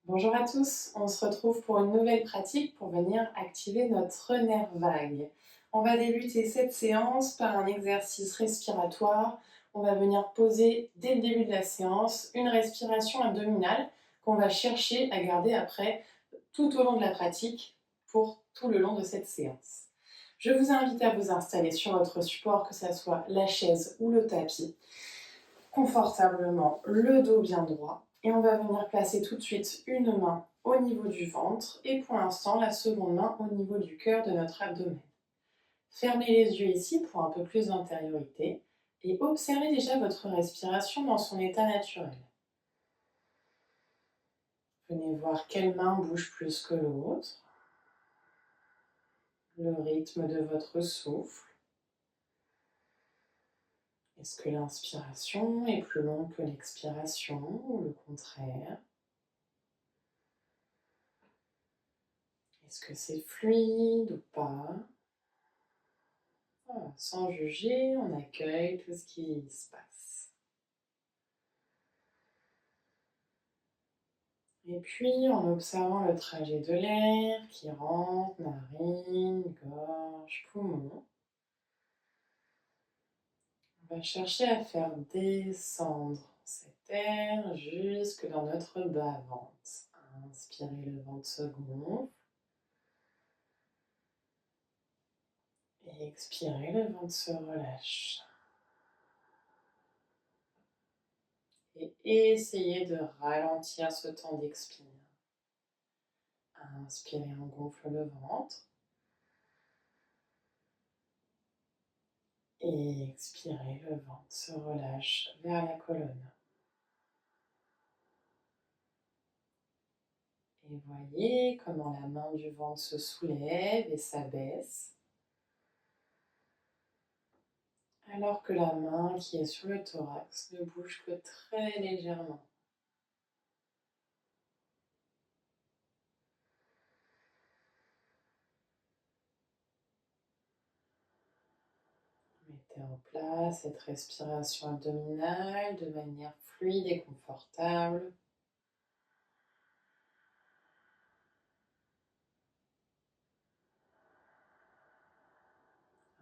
Bonjour à tous, on se retrouve pour une nouvelle pratique pour venir activer notre nerf vague. On va débuter cette séance par un exercice respiratoire. On va venir poser dès le début de la séance une respiration abdominale qu'on va chercher à garder après tout au long de la pratique pour tout le long de cette séance. Je vous invite à vous installer sur votre support, que ce soit la chaise ou le tapis, confortablement, le dos bien droit. Et on va venir placer tout de suite une main au niveau du ventre et pour l'instant la seconde main au niveau du cœur de notre abdomen. Fermez les yeux ici pour un peu plus d'antériorité et observez déjà votre respiration dans son état naturel. Venez voir quelle main bouge plus que l'autre, le rythme de votre souffle. Est-ce que l'inspiration est plus longue que l'expiration ou le contraire? Est-ce que c'est fluide ou pas? Voilà, sans juger, on accueille tout ce qui se passe. Et puis, en observant le trajet de l'air qui rentre, narine, gorge, poumon, on va chercher à faire descendre cet air jusque dans notre bas-ventre. Inspirez, le ventre se gonfle. Et expirez, le ventre se relâche. Et essayez de ralentir ce temps d'expire. Inspirez, on gonfle le ventre. Et expirez, le ventre se relâche vers la colonne. Et voyez comment la main du ventre se soulève et s'abaisse, alors que la main qui est sur le thorax ne bouge que très légèrement. Mettez en place cette respiration abdominale de manière fluide et confortable.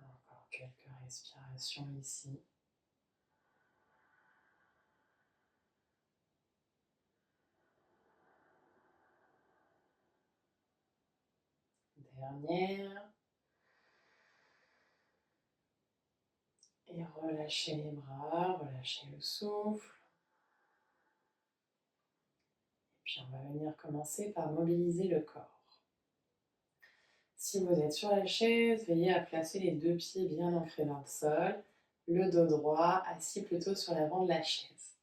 Encore quelques respirations ici. Dernière. Et relâchez les bras, relâchez le souffle. Et puis on va venir commencer par mobiliser le corps. Si vous êtes sur la chaise, veillez à placer les deux pieds bien ancrés dans le sol, le dos droit, assis plutôt sur l'avant de la chaise.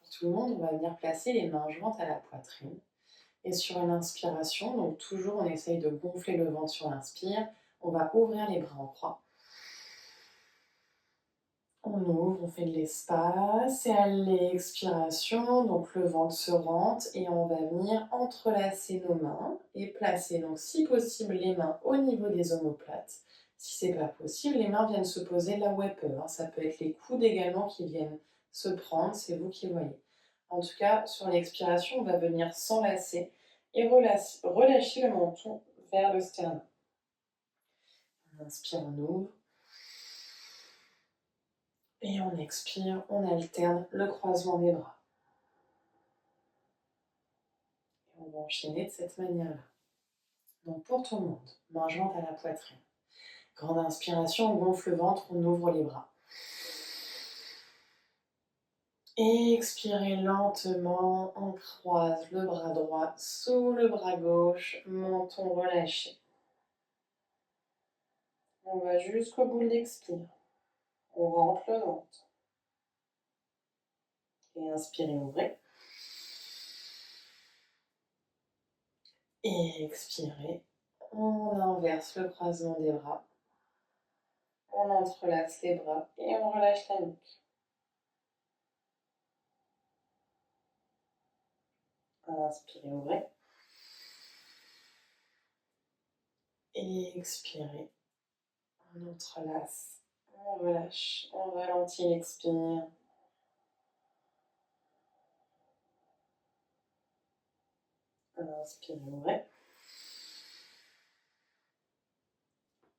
Pour tout le monde, on va venir placer les mains jointes à la poitrine. Et sur une inspiration, donc toujours on essaye de gonfler le ventre sur l'inspire, on va ouvrir les bras en croix. On ouvre, on fait de l'espace et à l'expiration, donc le ventre se rentre et on va venir entrelacer nos mains et placer, donc si possible, les mains au niveau des omoplates. Si c'est pas possible, les mains viennent se poser là où elles peuvent. Ça peut être les coudes également qui viennent se prendre, c'est vous qui voyez. En tout cas, sur l'expiration, on va venir s'enlacer et relâcher le menton vers le sternum. On inspire, on ouvre. Et on expire, on alterne le croisement des bras. Et on va enchaîner de cette manière-là. Donc pour tout le monde, main jointe à la poitrine. Grande inspiration, on gonfle le ventre, on ouvre les bras. Expirez lentement, on croise le bras droit sous le bras gauche, menton relâché. On va jusqu'au bout de l'expire. On rentre le ventre. Et inspirez, ouvrez. Et expirez, on inverse le croisement des bras. On entrelace les bras et on relâche la nuque. Inspirez, ouvrez. Et expirez. On entrelace, on relâche, on ralentit l'expire. Inspirez, ouvrez.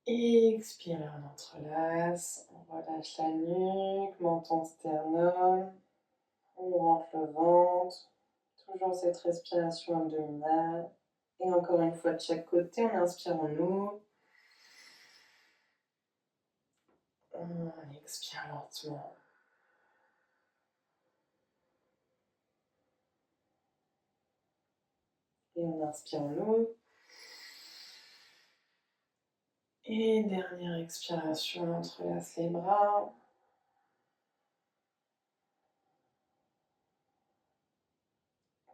Expirez, on entrelace, on relâche la nuque, menton, sternum, on rentre le ventre, toujours cette respiration abdominale. Et encore une fois de chaque côté, on inspire, on ouvre. On expire lentement. Et on inspire, on ouvre. Et dernière expiration, on entrelace les bras.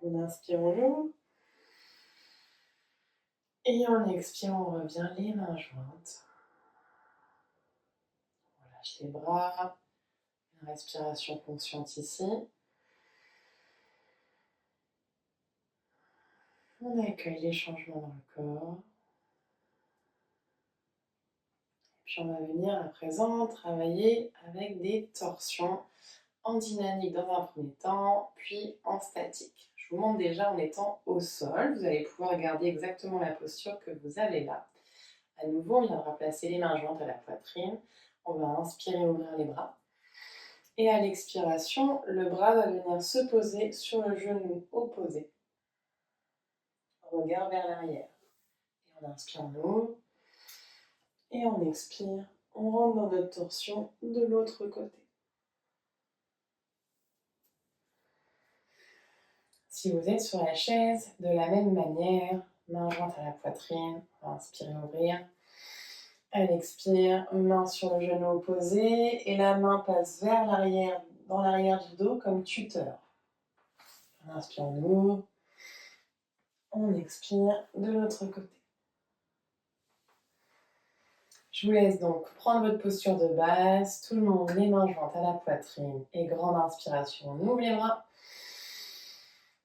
On inspire, on ouvre. Et on expire, on revient les mains jointes. On lâche les bras. Une respiration consciente ici. On accueille les changements dans le corps. Puis on va venir à présent travailler avec des torsions en dynamique dans un premier temps, puis en statique. Je vous montre déjà en étant au sol. Vous allez pouvoir garder exactement la posture que vous avez là. À nouveau, on viendra placer les mains jointes à la poitrine. On va inspirer, ouvrir les bras. Et à l'expiration, le bras va venir se poser sur le genou opposé. Regard vers l'arrière. Et on inspire, on ouvre. Et on expire, on rentre dans notre torsion de l'autre côté. Si vous êtes sur la chaise, de la même manière, main jointe à la poitrine, on va inspirer, ouvrir. À l'expire, main sur le genou opposé et la main passe vers l'arrière, dans l'arrière du dos comme tuteur. On inspire, on ouvre. On expire de l'autre côté. Je vous laisse donc prendre votre posture de base, tout le monde les mains jointes à la poitrine et grande inspiration, on ouvre les bras.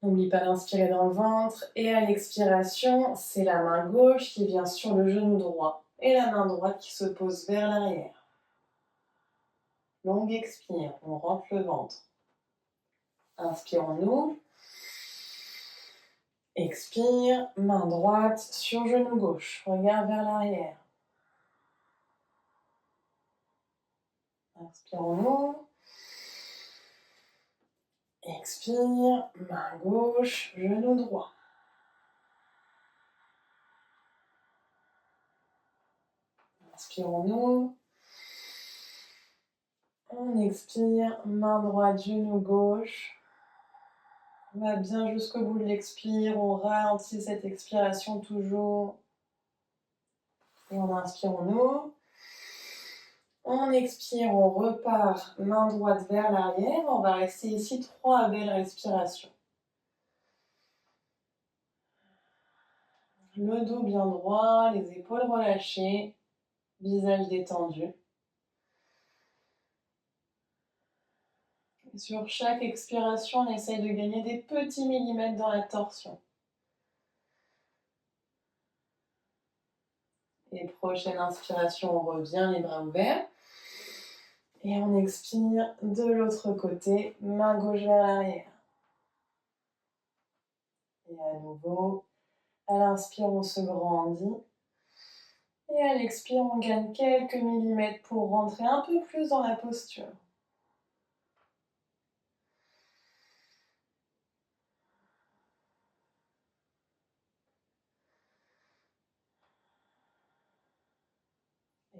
N'oublie pas d'inspirer dans le ventre et à l'expiration, c'est la main gauche qui vient sur le genou droit et la main droite qui se pose vers l'arrière. Longue expire, on rentre le ventre. Inspire, on ouvre. Expire, main droite sur genou gauche, regard vers l'arrière. Inspire, on ouvre. Expire, main gauche, genou droit. Inspire, on ouvre. On expire, main droite, genou gauche. On va bien jusqu'au bout de l'expire, on ralentit cette expiration toujours. Et on inspire, on ouvre. On expire, on repart, main droite vers l'arrière. On va rester ici 3 belles respirations. Le dos bien droit, les épaules relâchées, visage détendu. Et sur chaque expiration, on essaye de gagner des petits millimètres dans la torsion. Et prochaine inspiration, on revient les bras ouverts. Et on expire de l'autre côté, main gauche vers l'arrière. Et à nouveau, à l'inspire, on se grandit. Et à l'expire, on gagne quelques millimètres pour rentrer un peu plus dans la posture.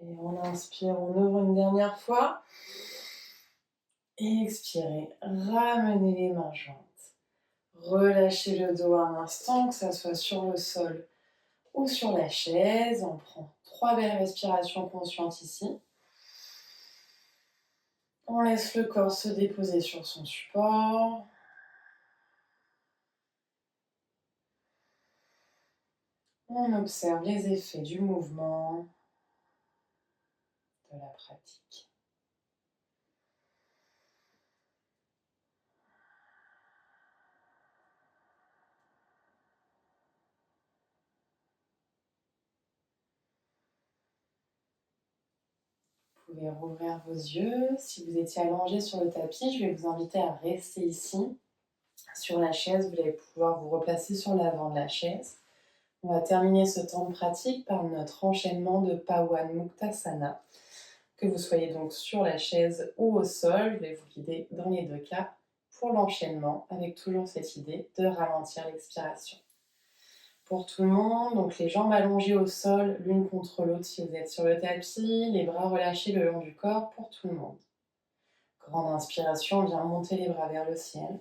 Et on inspire, on ouvre une dernière fois. Et expirez, ramenez les mains jointes. Relâchez le dos un instant, que ça soit sur le sol ou sur la chaise. On prend 3 belles respirations conscientes ici. On laisse le corps se déposer sur son support. On observe les effets du mouvement, de la pratique. Vous pouvez rouvrir vos yeux. Si vous étiez allongé sur le tapis, je vais vous inviter à rester ici, sur la chaise, vous allez pouvoir vous replacer sur l'avant de la chaise. On va terminer ce temps de pratique par notre enchaînement de Pawan Muktasana. Que vous soyez donc sur la chaise ou au sol, je vais vous guider dans les deux cas pour l'enchaînement, avec toujours cette idée de ralentir l'expiration. Pour tout le monde, donc les jambes allongées au sol, l'une contre l'autre si vous êtes sur le tapis, les bras relâchés le long du corps pour tout le monde. Grande inspiration, on vient monter les bras vers le ciel.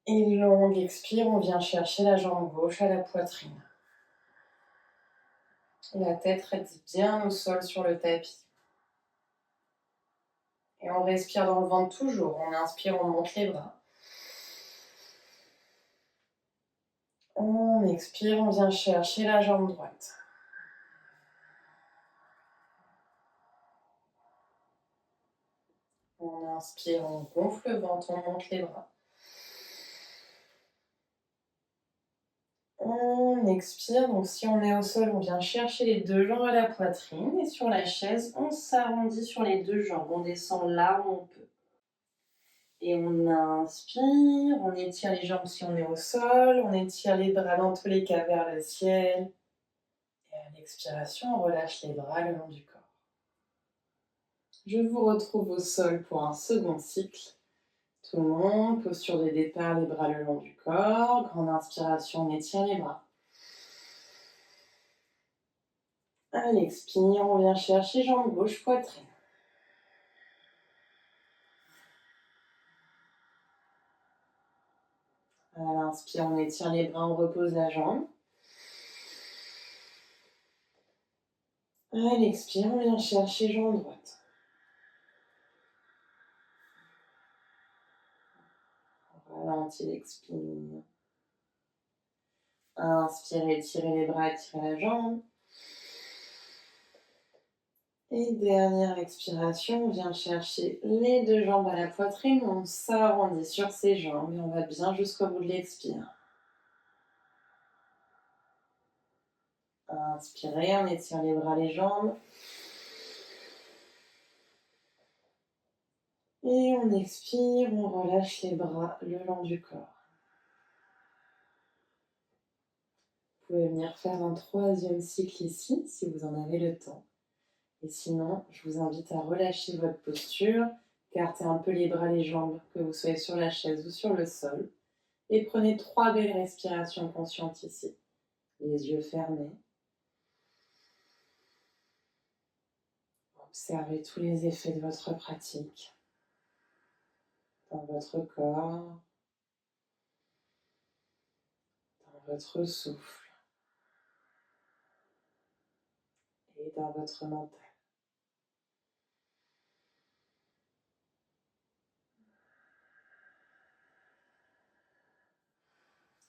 Et longue expire, on vient chercher la jambe gauche à la poitrine. La tête reste bien au sol sur le tapis. Et on respire dans le ventre toujours. On inspire, on monte les bras. On expire, on vient chercher la jambe droite. On inspire, on gonfle le ventre, on monte les bras. On expire, donc si on est au sol, on vient chercher les deux jambes à la poitrine. Et sur la chaise, on s'arrondit sur les deux jambes. On descend là où on peut. Et on inspire, on étire les jambes si on est au sol. On étire les bras dans tous les cas vers le ciel. Et à l'expiration, on relâche les bras le long du corps. Je vous retrouve au sol pour un second cycle. Tout le monde, posture de départ, les bras le long du corps. Grande inspiration, on étire les bras. À l'expire, on vient chercher jambe gauche, poitrine. À l'inspire, on étire les bras, on repose la jambe. À l'expire, on vient chercher jambe droite. On ralentit l'expire. Inspirez, étirez les bras, étirez la jambe. Et dernière expiration, on vient chercher les deux jambes à la poitrine. On s'arrondit sur ses jambes et on va bien jusqu'au bout de l'expire. Inspirez, on étire les bras, les jambes. Et on expire, on relâche les bras le long du corps. Vous pouvez venir faire un troisième cycle ici, si vous en avez le temps. Et sinon, je vous invite à relâcher votre posture, écartez un peu les bras, les jambes, que vous soyez sur la chaise ou sur le sol. Et prenez 3 belles respirations conscientes ici. Les yeux fermés. Observez tous les effets de votre pratique dans votre corps, dans votre souffle et dans votre mental.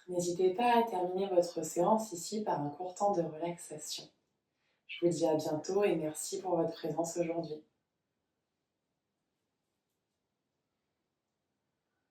N'hésitez pas à terminer votre séance ici par un court temps de relaxation. Je vous dis à bientôt et merci pour votre présence aujourd'hui.